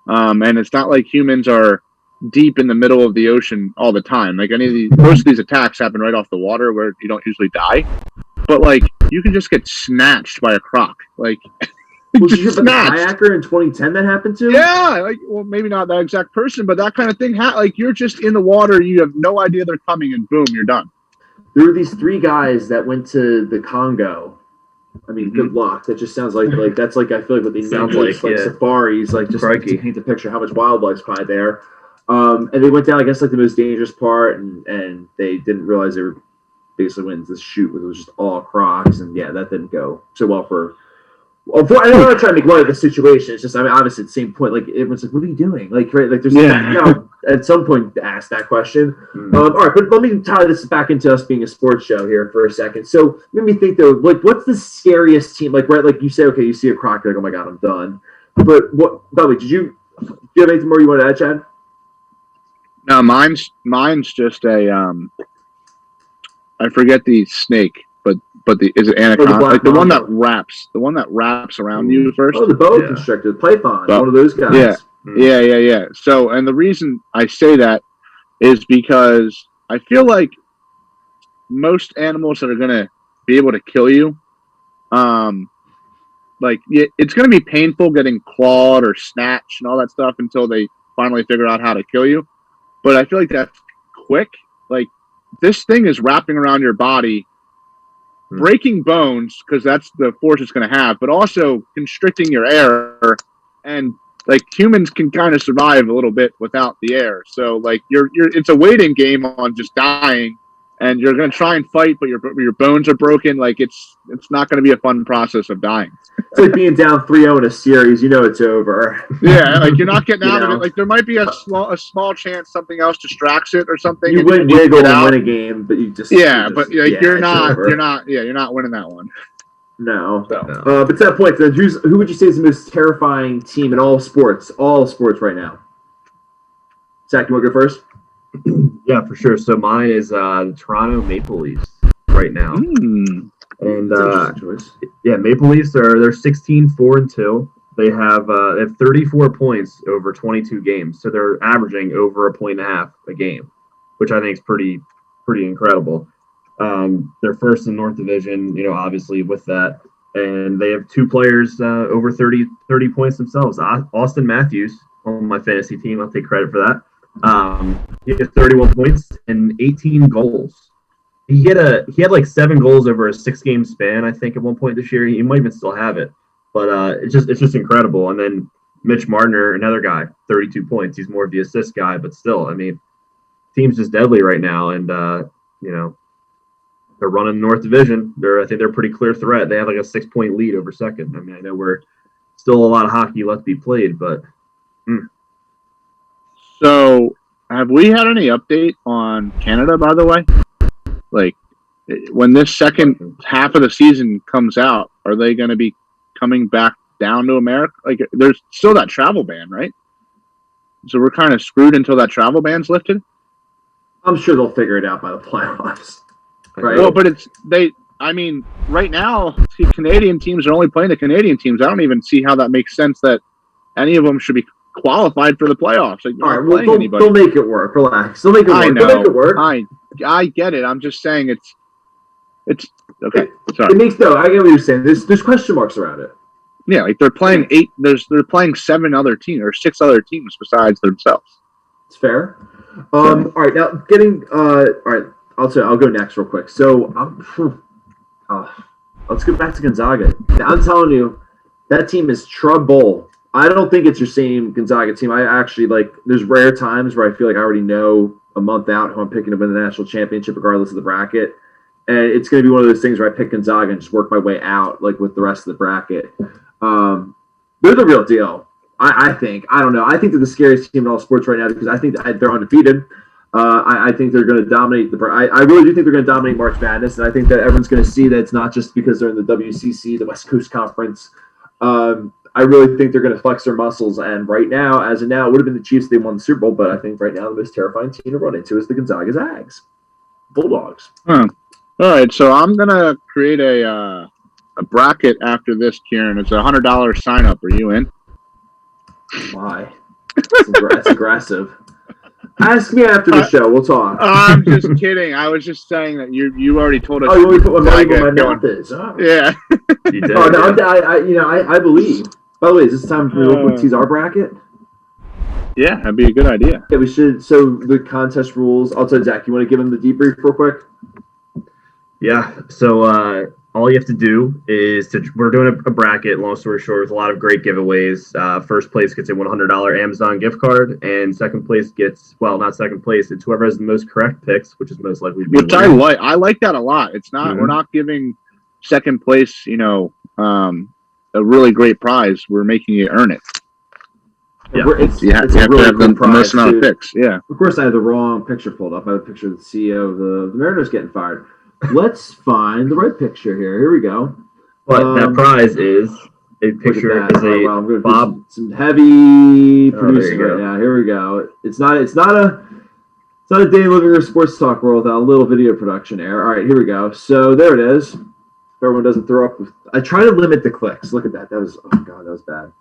and it's not like humans are deep in the middle of the ocean all the time. Most of these attacks happen right off the water where you don't usually die, but you can just get snatched by a croc. Was you the kayaker in 2010 that happened to? Yeah, maybe not that exact person, but that kind of thing. You're just in the water, you have no idea they're coming, and boom, you're done. There were these 3 guys that went to the Congo. I mean, good luck. That just sounds that's I feel what they sound like safaris, just to paint the picture how much wildlife's probably there. And they went down, I guess, the most dangerous part, and they didn't realize they were basically went into this chute where it was just all crocs, and that didn't go so well for. I don't want to try to make light of the situation. It's just, obviously at the same point, everyone's what are you doing? There's at some point to ask that question. All right, but let me tie this back into us being a sports show here for a second. So let me think though, what's the scariest team? You say, okay, you see a croc, oh my god, I'm done. But by the way, do you have anything more you want to add, Chad? No, mine's just a I forget the snake. But is it anaconda? The one that wraps around you first. Oh, the boa constrictor, the python, one of those guys. Yeah. So, and the reason I say that is because I feel like most animals that are gonna be able to kill you, it's gonna be painful getting clawed or snatched and all that stuff until they finally figure out how to kill you. But I feel like that's quick. This thing is wrapping around your body, breaking bones because that's the force it's going to have, but also constricting your air, and humans can kind of survive a little bit without the air. So it's a waiting game on just dying, and you're going to try and fight, but your bones are broken. It's not going to be a fun process of dying. It's like being down 3-0 in a series. It's over. Yeah, you're not getting out of it. There might be a small chance something else distracts it or something. You win wiggle and win a game, but you just you're not winning that one. No. But to that point, then who would you say is the most terrifying team in all sports right now? Zach, you want to go first? Yeah, for sure. So mine is the Toronto Maple Leafs right now. And Maple Leafs they're 16-4-2. They have 34 points over 22 games, so they're averaging over 1.5 points a game, which I think is pretty incredible. They're first in North Division, obviously with that. And they have 2 players over 30 points themselves. Austin Matthews on my fantasy team. I'll take credit for that. He has 31 points and 18 goals. He had like 7 goals over a 6-game span, I think, at one point this year. He might even still have it. But it's just incredible. And then Mitch Martiner, another guy, 32 points. He's more of the assist guy, but still, I mean, team's just deadly right now. And, they're running North Division. I think they're a pretty clear threat. They have like a 6-point lead over second. I mean, I know we're still a lot of hockey left to be played, but. So, have we had any update on Canada, by the way? Like, when this second half of the season comes out, are they going to be coming back down to America? Like, there's still that travel ban, right? So we're kind of screwed until that travel ban's lifted? I'm sure they'll figure it out by the playoffs. Right. Well, but right now, Canadian teams are only playing the Canadian teams. I don't even see how that makes sense that any of them should be qualified for the playoffs. Like, all right, well, they'll make it work. Relax. They'll make it work. I know. They'll make it work. I get it. I'm just saying it's okay. Sorry. It makes I get what you're saying. There's question marks around it. Yeah, like they're playing 8. They're playing 7 other teams or 6 other teams besides themselves. It's fair. All right, now all right. I'll go next real quick. So let's get back to Gonzaga. I'm telling you, that team is trouble. I don't think it's your same Gonzaga team. I actually there's rare times where I feel like I already know a month out who I'm picking to win the national championship regardless of the bracket. And it's going to be one of those things where I pick Gonzaga and just work my way out with the rest of the bracket. They're the real deal. I think. I don't know. I think they're the scariest team in all sports right now because I think they're undefeated. I think they're going to dominate I really do think they're going to dominate March Madness, and I think that everyone's going to see that it's not just because they're in the WCC, the West Coast Conference. I really think they're going to flex their muscles, and right now, as of now, it would have been the Chiefs if they won the Super Bowl, but I think right now the most terrifying team to run into is the Gonzaga Zags. Bulldogs. All right, so I'm going to create a bracket after this, Kieran. It's a $100 sign up. Are you in? Why? That's aggressive. Ask me after the show. We'll talk. I'm just kidding. I was just saying that you already told us. Oh, you already put what my mouth is. Oh. Yeah. You did, oh, no, I believe. By the way, is this time to tease our bracket? Yeah, that'd be a good idea. Yeah, we should. So the contest rules. I'll tell Zach. You want to give him the debrief real quick? Yeah. So all you have to do is we're doing a bracket, long story short, with a lot of great giveaways. First place gets a $100 Amazon gift card, and second place gets, well, not second place, it's whoever has the most correct picks, which is most likely to be which I like that a lot. It's not, we're not giving second place, a really great prize. We're making you earn it. Yeah, you have to have the most amount of picks. Yeah. Of course, I have the wrong picture pulled up. I have a picture of the CEO of the Mariners getting fired. Let's find the right picture here. Here we go. But that prize is a picture of I'm Bob. Some heavy producing right now. Here we go. It's not a day living in sports talk world without a little video production error. All right, here we go. So there it is. If everyone doesn't throw up. I try to limit the clicks. Look at that. That was that was bad.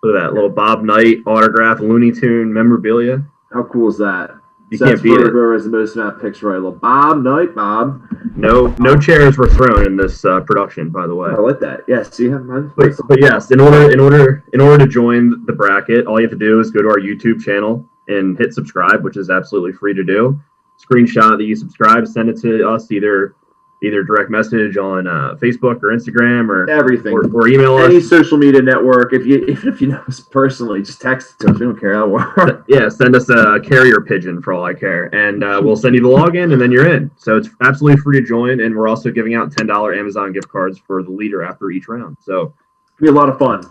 Look at that little Bob Knight autograph, Looney Tune memorabilia. How cool is that? You can't beat it. Whoever has the most amount of picks right. Little Bob Knight, Bob. No chairs were thrown in this production, by the way. I like that. Yeah, see, but yes, in order to join the bracket, all you have to do is go to our YouTube channel and hit subscribe, which is absolutely free to do. Screenshot that you subscribe, send it to us either direct message on Facebook or Instagram or everything, or email us. Any social media network. Even if you know us personally, just text it to us. We don't care how it works. Yeah, send us a carrier pigeon for all I care, and we'll send you the login, and then you're in. So it's absolutely free to join, and we're also giving out $10 Amazon gift cards for the leader after each round. So it'll be a lot of fun.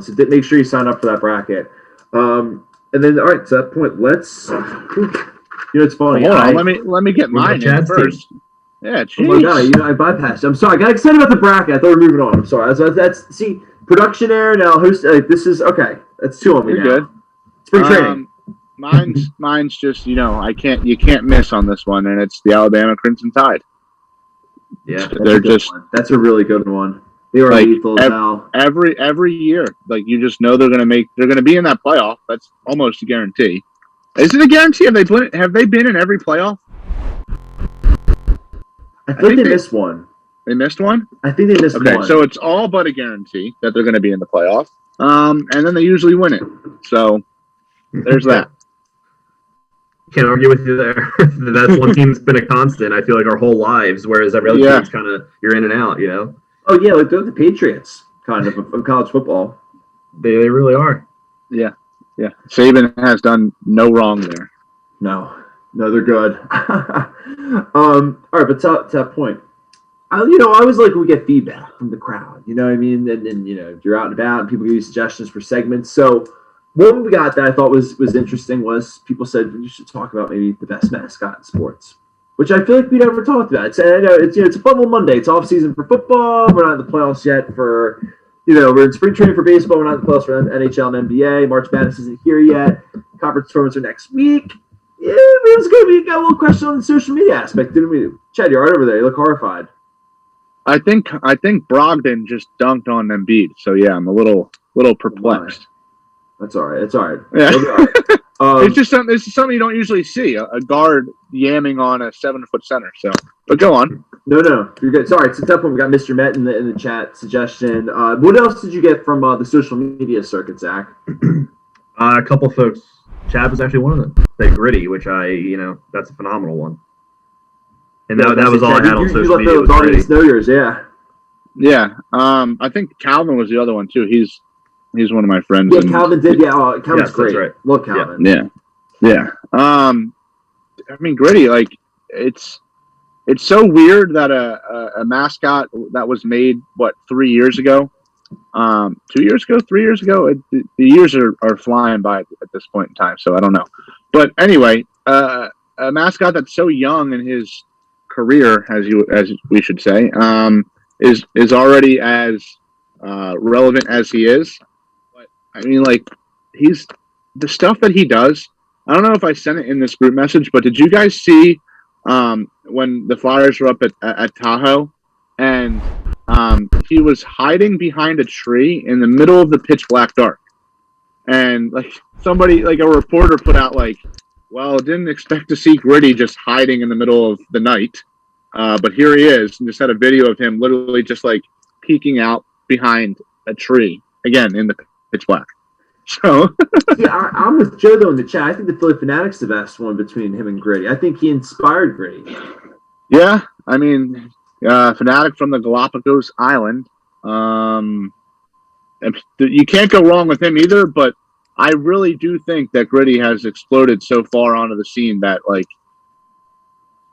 So make sure you sign up for that bracket. And then, all right, to that point, let's. It's funny. Hold on, let me get mine in first. Yeah, geez. Oh my God, I bypassed. I'm sorry. I got excited about the bracket. I thought we were moving on. I'm sorry. That's see, production error now. Host. This is okay. That's 2 on me now. Good. Spring training. Mine's just you can't miss on this one, and it's the Alabama Crimson Tide. Yeah, that's a really good one. They are lethal as hell. Every year, you just know they're gonna be in that playoff. That's almost a guarantee. Is it a guarantee? Have they been in every playoff? I think they missed one. They missed one? I think they missed one. Okay, so it's all but a guarantee that they're going to be in the playoffs. And then they usually win it. So there's that. Can't argue with you there. That's one team that's been a constant, I feel like, our whole lives, whereas every other team's kind of, you're in and out, you know? Oh, yeah, like they're the Patriots, kind of college football. They really are. Yeah. Saban has done no wrong there. No, they're good. All right, but to that point, I always like when we get feedback from the crowd. You know what I mean? And you're out and about, and people give you suggestions for segments. So one we got that I thought was interesting was people said you should talk about maybe the best mascot in sports, which I feel like we never talked about. It's a fun little Monday. It's off season for football. We're not in the playoffs yet for. We're in spring training for baseball. We're not in the playoffs for NHL and NBA. March Madness isn't here yet. Conference tournaments are next week. Yeah, it was good. We got a little question on the social media aspect, didn't we? Chad, you're right over there. You look horrified. I think Brogdon just dunked on Embiid. So yeah, I'm a little perplexed. That's all right. It's all right. Yeah. All right. It's just something you don't usually see. A guard yamming on a 7-foot center. So, but go on. No, you're good. Sorry, it's a tough one. We got Mr. Met in the chat suggestion. What else did you get from the social media circuit, Zach? A couple folks. Chad was actually one of them. Say Gritty, which that's a phenomenal one. And that was all I had on social media. You let the know yours, yeah. Yeah. I think Calvin was the other one too. He's one of my friends. Yeah, Calvin did. Yeah, Calvin's great. Right. Love Calvin. Yeah. I mean, Gritty, like it's so weird that a mascot that was made 3 years ago, 2 years ago, 3 years ago. The years are flying by at this point in time. So I don't know, but anyway, a mascot that's so young in his career, as we should say, is already as relevant as he is. But I mean, like he's the stuff that he does. I don't know if I sent it in this group message, but did you guys see when the Flyers were up at Tahoe and he was hiding behind a tree in the middle of the pitch black dark, and like somebody, like a reporter, put out like, well, didn't expect to see Gritty just hiding in the middle of the night, but here he is, and just had a video of him literally just like peeking out behind a tree again in the pitch black. So yeah, I'm with Joe though in the chat. I think the Philly Fanatic's the best one between him and Gritty. I think he inspired Gritty. Yeah, I mean, Fanatic from the Galapagos Island. You can't go wrong with him either. But I really do think that Gritty has exploded so far onto the scene that like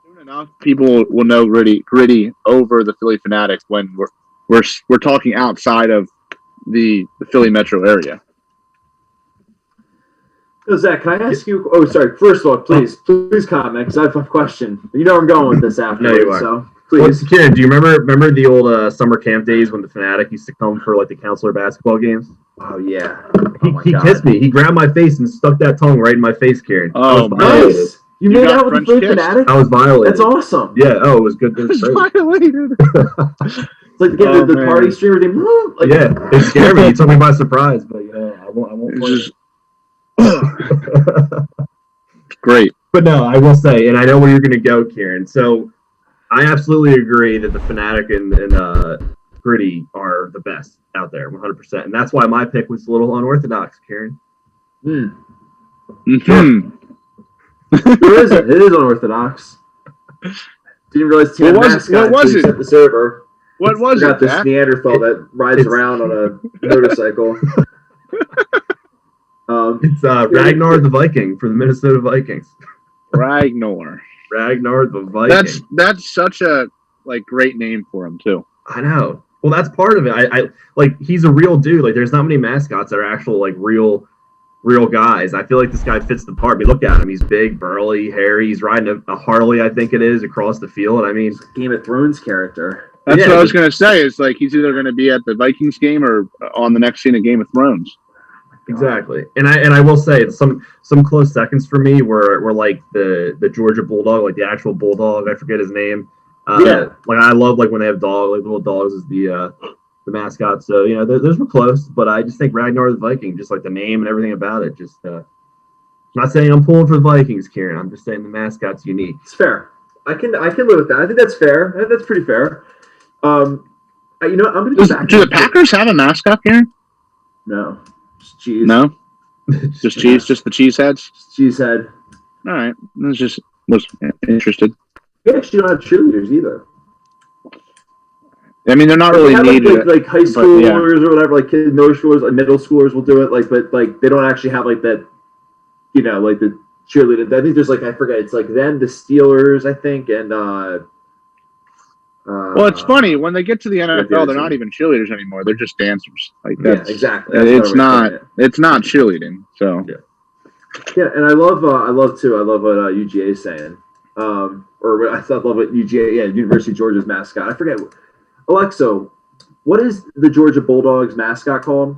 soon enough people will know Gritty over the Philly Fanatic when we're talking outside of the Philly metro area. So Zach, can I ask you? Oh, sorry. First of all, please comment because I have a question. You know where I'm going with this afterwards. No, you are. So please. Kieran, do you remember the old summer camp days when the Fanatic used to come for like the counselor basketball games? Oh yeah. He kissed me. He grabbed my face and stuck that tongue right in my face, Kieran. Oh, nice. You made out with the Philly Fanatic? I was violated. That's awesome. Yeah. Oh, it was good. It was violated. It's like the party streamer thing. Like, yeah, it scared me. It took me by surprise, but I won't play it. Great. But no, I will say, and I know where you're going to go, Kieran. So I absolutely agree that the Fanatic and Gritty are the best out there, 100%. And that's why my pick was a little unorthodox, Kieran. Mm-hmm. It is unorthodox. Didn't realize Team Mascot set the server. What was it? Got this Neanderthal that rides around on a motorcycle. It's Ragnar the Viking for the Minnesota Vikings. Ragnar the Viking. That's such a great name for him too. I know. Well, that's part of it. I like he's a real dude. Like there's not many mascots that are actual real guys. I feel like this guy fits the part. I mean, look at him. He's big, burly, hairy. He's riding a Harley, I think it is, across the field. I mean, Game of Thrones character. That's what I was gonna say. It's like he's either gonna be at the Vikings game or on the next scene of Game of Thrones. Exactly, and I will say some close seconds for me were like the Georgia Bulldog, like the actual Bulldog. I forget his name. Like I love when they have little dogs as the mascot. So those were close, but I just think Ragnar the Viking, just like the name and everything about it. Just I'm not saying I'm pulling for the Vikings, Kieran. I'm just saying the mascot's unique. It's fair. I can live with that. I think that's fair. I think that's pretty fair. I'm gonna go back. Do the Packers have a mascot here? No, just cheese. No, just cheese. Just the cheese heads. Just cheese head. All right, was interested. We actually don't have cheerleaders either. I mean, they're not really needed. Like high schoolers or whatever, like kids, middle schoolers, like middle schoolers will do it. But they don't actually have like that. Like the cheerleader. I think there's I forget. It's like them, the Steelers, I think, and. Well, it's funny when they get to the NFL, they're not even cheerleaders anymore. They're just dancers. Exactly. It's not cheerleading. So. Yeah, and I love what UGA is saying. Or I love what UGA, University of Georgia's mascot. I forget. Alexo, what is the Georgia Bulldogs mascot called?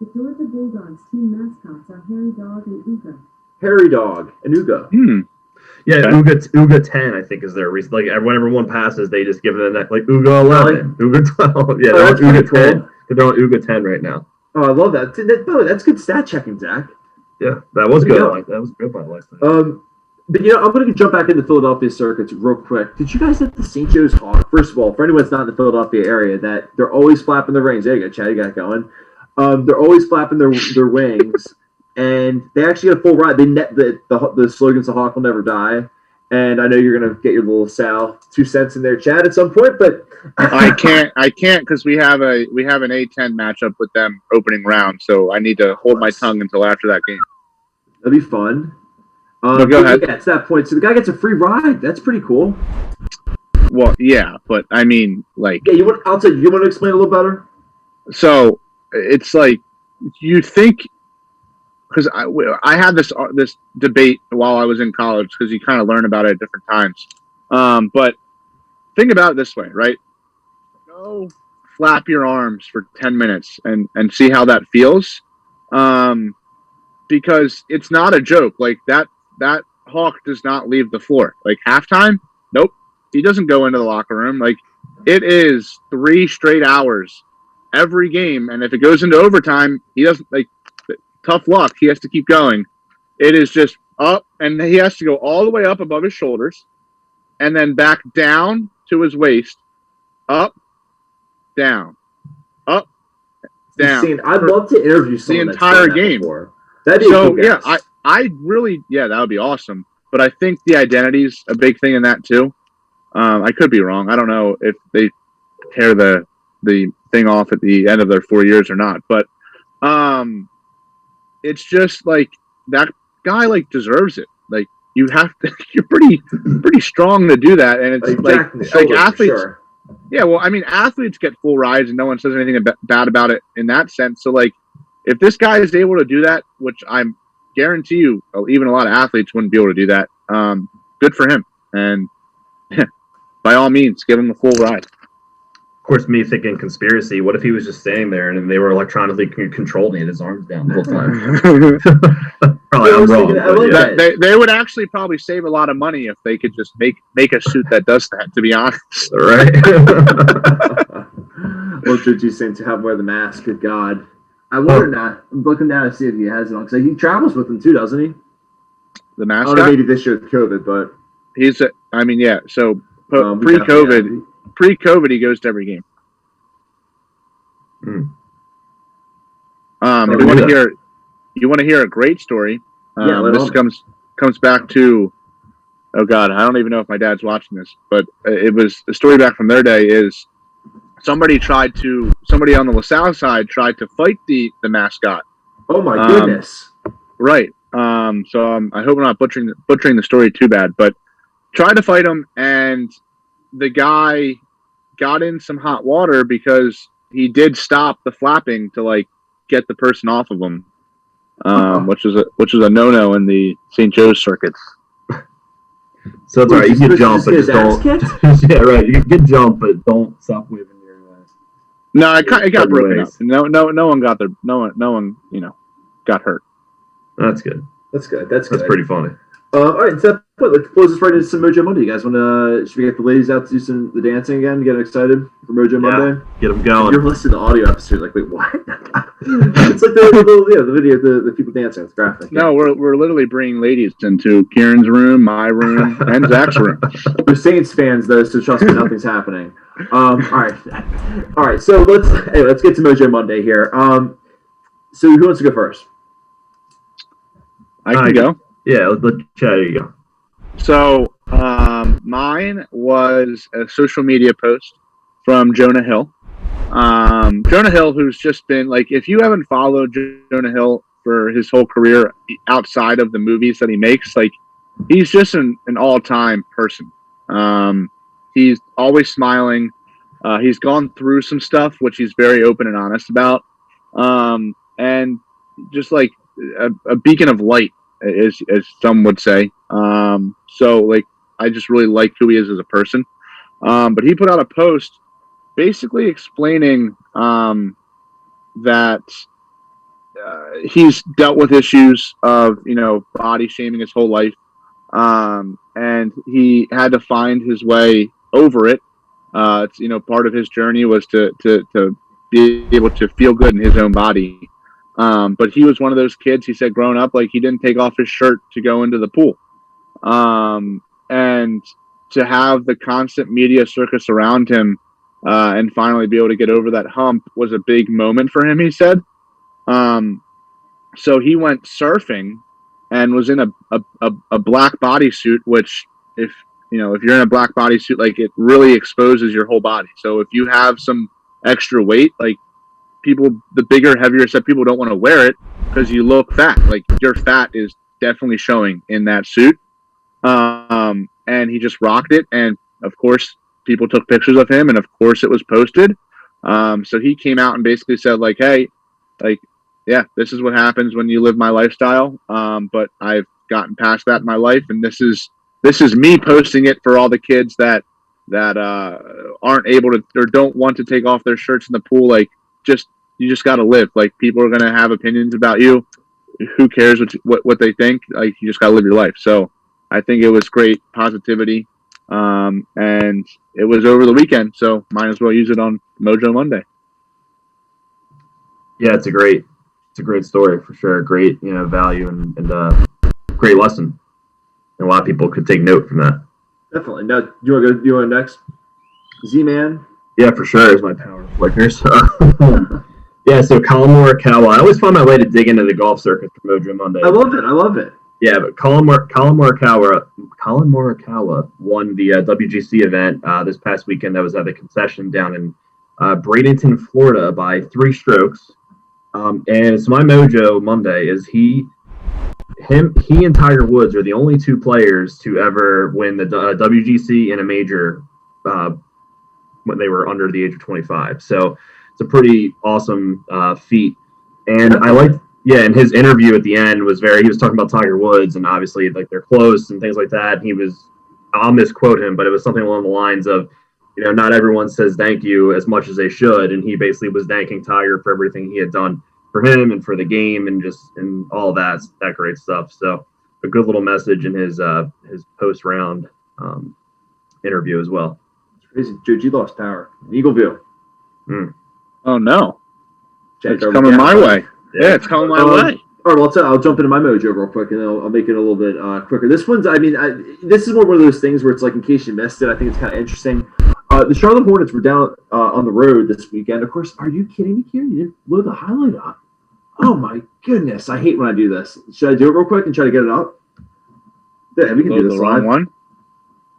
The Georgia Bulldogs team mascots are Harry Dog and Uga. Harry Dog and Uga. Yeah, okay. Uga 10, I think, is their reason. Whenever one passes, they just give it a neck Uga 11, Uga 12. Yeah, they're on Uga 10. They're on Uga 10 right now. Oh, I love that. That's good stat checking, Zach. Yeah, that was good. That was good by the last time. But I'm going to jump back into Philadelphia circuits real quick. Did you guys have the St. Joe's Hawk? First of all, for anyone that's not in the Philadelphia area, that they're always flapping their wings. There you go, Chad. You got it going. They're always flapping their wings, and they actually get a full ride. They net the slogan's "The Hawk will never die." And I know you're going to get your little Sal 2 cents in there, Chad, at some point. But I can't because we have an A10 matchup with them opening round, so I need to hold my tongue until after that game. That'd be fun. Go ahead. Yeah, it's that point. So the guy gets a free ride. That's pretty cool. Well, yeah, but I mean, yeah, I'll tell you. You want to explain a little better? So it's you think, because I had this debate while I was in college, because you kind of learn about it at different times. But think about it this way, right? Go flap your arms for 10 minutes and see how that feels. Because it's not a joke. That Hawk does not leave the floor. Halftime, nope. He doesn't go into the locker room. It is 3 straight hours every game. And if it goes into overtime, he doesn't tough luck. He has to keep going. It is just up, and he has to go all the way up above his shoulders and then back down to his waist, up, down, up, down. I'd love to interview someone the entire game. That'd be cool, yeah, I really, that would be awesome. But I think the identity's a big thing in that too. I could be wrong. I don't know if they tear the thing off at the end of their 4 years or not. But it's just that guy deserves it. You have to. You're pretty strong to do that, and it's athletes. Sure. Yeah, well, I mean, athletes get full rides, and no one says anything bad about it in that sense. So, if this guy is able to do that, which I'm guarantee you, even a lot of athletes wouldn't be able to do that. Good for him, and by all means, give him the full ride. Of course, me thinking conspiracy. What if he was just standing there and they were electronically controlling his arms down the whole time? Probably I'm wrong. They would actually probably save a lot of money if they could just make a suit that does that. To be honest, right? Well, you seem to have wear the mask. Good God, I wonder now. I'm looking down to see if he has it on because he travels with them too, doesn't he? The mascot. I don't know, maybe this year with COVID, but he's. Yeah. So pre-COVID, he goes to every game. You want to hear a great story? This comes back to. Oh God, I don't even know if my dad's watching this, but it was a story back from their day. Is somebody on the LaSalle side tried to fight the mascot? Oh my goodness! Right. So I hope I'm not butchering the story too bad, but tried to fight him, and the guy got in some hot water because he did stop the flapping to get the person off of him, which is a no-no in the St. Joe's circuits. So it's all right. You can jump, but just don't. Yeah, right. You can jump, but don't stop waving your. No, it got broken up. No one got got hurt. That's good. That's pretty funny. All right, so let's close this right into some Mojo Monday. You guys want to? Should we get the ladies out to do the dancing again? Get them excited for Mojo Monday. Get them going. You're listening to the audio episode, wait, what? It's like the video, the people dancing. It's graphic. No, we're literally bringing ladies into Kieran's room, my room, and Zach's room. We're Saints fans though, so trust me, nothing's happening. All right. So let's get to Mojo Monday here. So who wants to go first? I can go. Yeah, let Chad, you go. So mine was a social media post from Jonah Hill. Jonah Hill, who's just been like, if you haven't followed Jonah Hill for his whole career outside of the movies that he makes, like, he's just an all-time person. He's always smiling. He's gone through some stuff, which he's very open and honest about. And just like a beacon of light, as some would say. So like, I just really like who he is as a person. But he put out a post basically explaining that he's dealt with issues of, body shaming his whole life. And he had to find his way over it. Part of his journey was to be able to feel good in his own body. But he was one of those kids, he said, growing up, like, he didn't take off his shirt to go into the pool. And to have the constant media circus around him and finally be able to get over that hump was a big moment for him, he said. So he went surfing and was in a black bodysuit, which if you're in a black bodysuit, like, it really exposes your whole body. So if you have some extra weight, like, the bigger, heavier set people don't want to wear it because you look fat. Like, your fat is definitely showing in that suit. And he just rocked it. And of course, people took pictures of him, and of course it was posted. So he came out and basically said, like, hey, like, yeah, this is what happens when you live my lifestyle. But I've gotten past that in my life, and this is me posting it for all the kids that aren't able to or don't want to take off their shirts in the pool. Like, you just got to live. Like, people are going to have opinions about you. Who cares what they think? Like, you just got to live your life. So I think it was great positivity. And it was over the weekend, so might as well use it on Mojo Monday. Yeah, it's a great story for sure. Great, value and great lesson. And a lot of people could take note from that. Definitely. Now, you want to go next? Z-Man? Yeah, for sure. It's my power flickers. Yeah, so Colin Morikawa. I always find my way to dig into the golf circuit for Mojo Monday. I love it. Yeah, but Colin Morikawa won the WGC event this past weekend. That was at the concession down in Bradenton, Florida, by 3 strokes. And so my Mojo Monday is he and Tiger Woods are the only 2 players to ever win the WGC in a major when they were under the age of 25. So it's a pretty awesome feat. And I liked, in his interview at the end he was talking about Tiger Woods and obviously like they're close and things like that. And I'll misquote him, but it was something along the lines of, not everyone says thank you as much as they should. And he basically was thanking Tiger for everything he had done for him and for the game and all that great stuff. So a good little message in his post round interview as well. It's crazy. Joe, lost power. Eagle View. Oh no. It's coming my way. Yeah, it's coming my way. All right, well, I'll jump into my Mojo real quick, and I'll make it a little bit quicker. This one's, this is one of those things where it's like, in case you missed it, I think it's kind of interesting. The Charlotte Hornets were down on the road this weekend. Of course, are you kidding me, Kieran? You didn't load the highlight up. Oh, my goodness. I hate when I do this. Should I do it real quick and try to get it up? Yeah, we can do this live. One?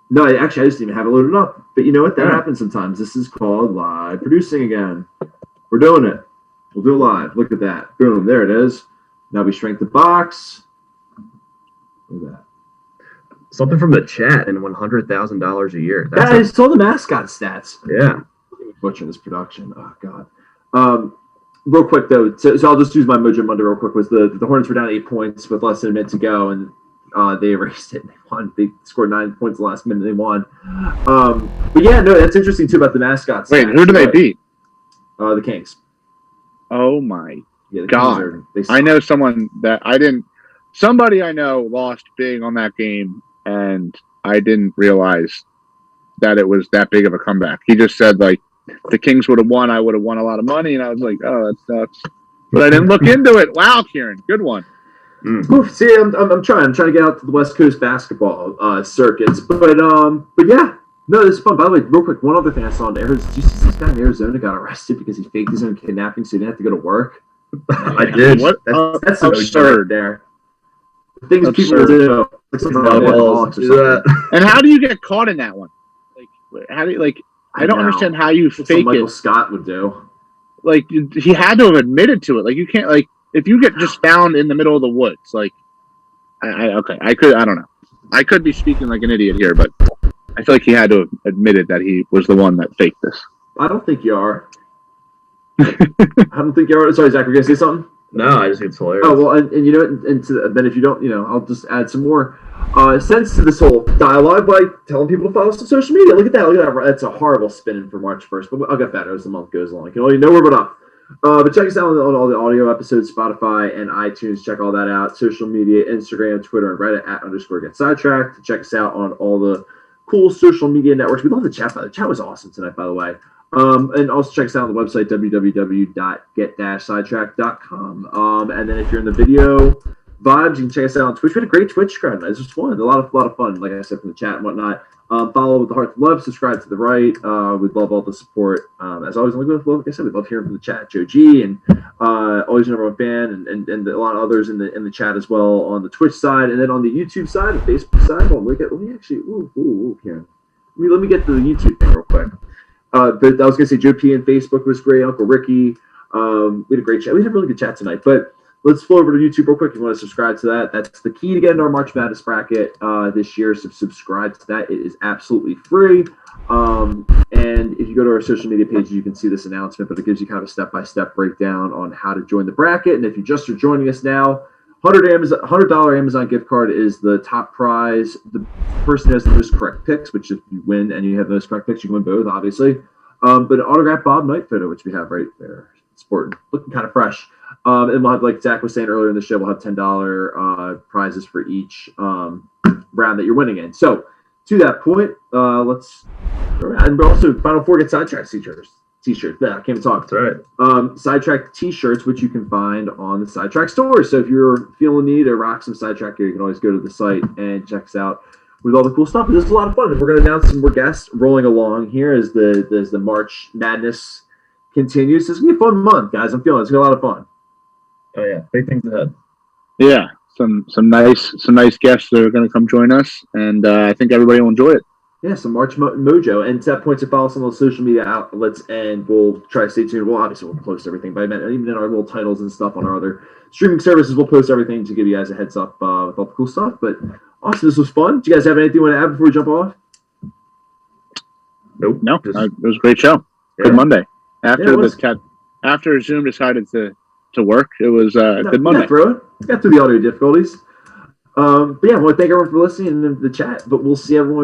No, I just didn't even have it loaded up. But you know what? That happens sometimes. This is called live producing again. We're doing it. We'll do it live. Look at that. Boom. There it is. Now we shrink the box. Look at that. Something from the chat and $100,000 a year. I saw the mascot stats. Yeah. Butchering this production. Oh, God. Real quick, though, so I'll just use my Mojo Monday real quick. Was the Hornets were down 8 points with less than a minute to go, and they erased it and they won. They scored 9 points the last minute and they won. But yeah, no, that's interesting too about the mascots. Wait, who do they beat? The Kings. Oh my Yeah, God. I know somebody I know lost big on that game, and I didn't realize that it was that big of a comeback. He just said, like, if the Kings would have won, I would have won a lot of money, and I was like, oh, that sucks. But I didn't look into it. Wow, Kieran, good one. Oof, see, I'm trying to get out to the West Coast basketball circuits, but yeah, no, this is fun. By the way, real quick, one other thing I saw in Arizona, did you see this guy in Arizona got arrested because he faked his own kidnapping, so he didn't have to go to work? I did. What? That's absurd. there. The things Absurd. people do, like something like alcoholics or something. And how do you get caught in that one? Like, how do you, like? I don't understand how you That's fake what Michael it. Scott would do. Like, he had to have admitted to it. Like, you can't, like, if you get just found in the middle of the woods, like, I don't know. I could be speaking like an idiot here, but I feel like he had to have admitted that he was the one that faked this. I don't think you are. I don't think you are. Sorry, Zach, were you going to say something? No, I just think it's hilarious. Oh, well, and you know, then if you don't, I'll just add some more sense to this whole dialogue by telling people to follow us on social media. Look at that. That's a horrible spin-in for March 1st, but I'll get better as the month goes along. You can only know where but up. But check us out on all the audio episodes, Spotify and iTunes. Check all that out. Social media, Instagram, Twitter, and Reddit @_get sidetracked. Check us out on all the cool social media networks. We love the chat. The chat was awesome tonight, by the way. And also check us out on the website, www.get-sidetracked.com. And then if you're in the video vibes, you can check us out on Twitch. We had a great Twitch crowd tonight. This was fun. A lot of fun, like I said, from the chat and whatnot. Follow with the heart to love, subscribe to the right. We'd love all the support. As always, like I said, we love hearing from the chat. Joe G and always number one fan, and a lot of others in the chat as well on the Twitch side, and then on the YouTube side, the Facebook side. Let me actually, Karen. Let me get to the YouTube thing real quick. But I was gonna say Joe P and Facebook was great. Uncle Ricky, we had a great chat. We had a really good chat tonight. But let's flow over to YouTube real quick. If you want to subscribe to that, that's the key to getting our March Madness bracket this year. So subscribe to that. It is absolutely free. And if you go to our social media pages, you can see this announcement, but it gives you kind of a step-by-step breakdown on how to join the bracket. And if you just are joining us now, $100 Amazon gift card is the top prize. The person who has the most correct picks, which if you win and you have the most correct picks, you can win both, obviously. But an autographed Bob Knight photo, which we have right there. Sporting, looking kind of fresh. And we'll have, like Zach was saying earlier in the show, we'll have $10 prizes for each round that you're winning in. So to that point, let's go around. And also Final Four get SideTracked t-shirts. Yeah, I can't even talk. That's right. SideTracked t-shirts, which you can find on the SideTracked store. So if you're feeling the need to rock some SideTracked gear, you can always go to the site and check us out with all the cool stuff. This is a lot of fun. And we're going to announce some more guests rolling along here as the March Madness continues. This is going to be a fun month, guys. I'm feeling it's going to be a lot of fun. Oh yeah, big things ahead. Yeah, some nice guests that are going to come join us, and I think everybody will enjoy it. Yeah, some March mojo. And to that point, to follow us on those social media outlets, and we'll try to stay tuned. Well, obviously, we'll post everything, but I meant even in our little titles and stuff on our other streaming services, we'll post everything to give you guys a heads up with all the cool stuff. But awesome, this was fun. Do you guys have anything you want to add before we jump off? Nope. No, it was a great show. Yeah. Good Monday. Yeah, After Zoom decided to work, it was good Monday. Got through the audio difficulties. But yeah, I want to thank everyone for listening in the chat. But we'll see everyone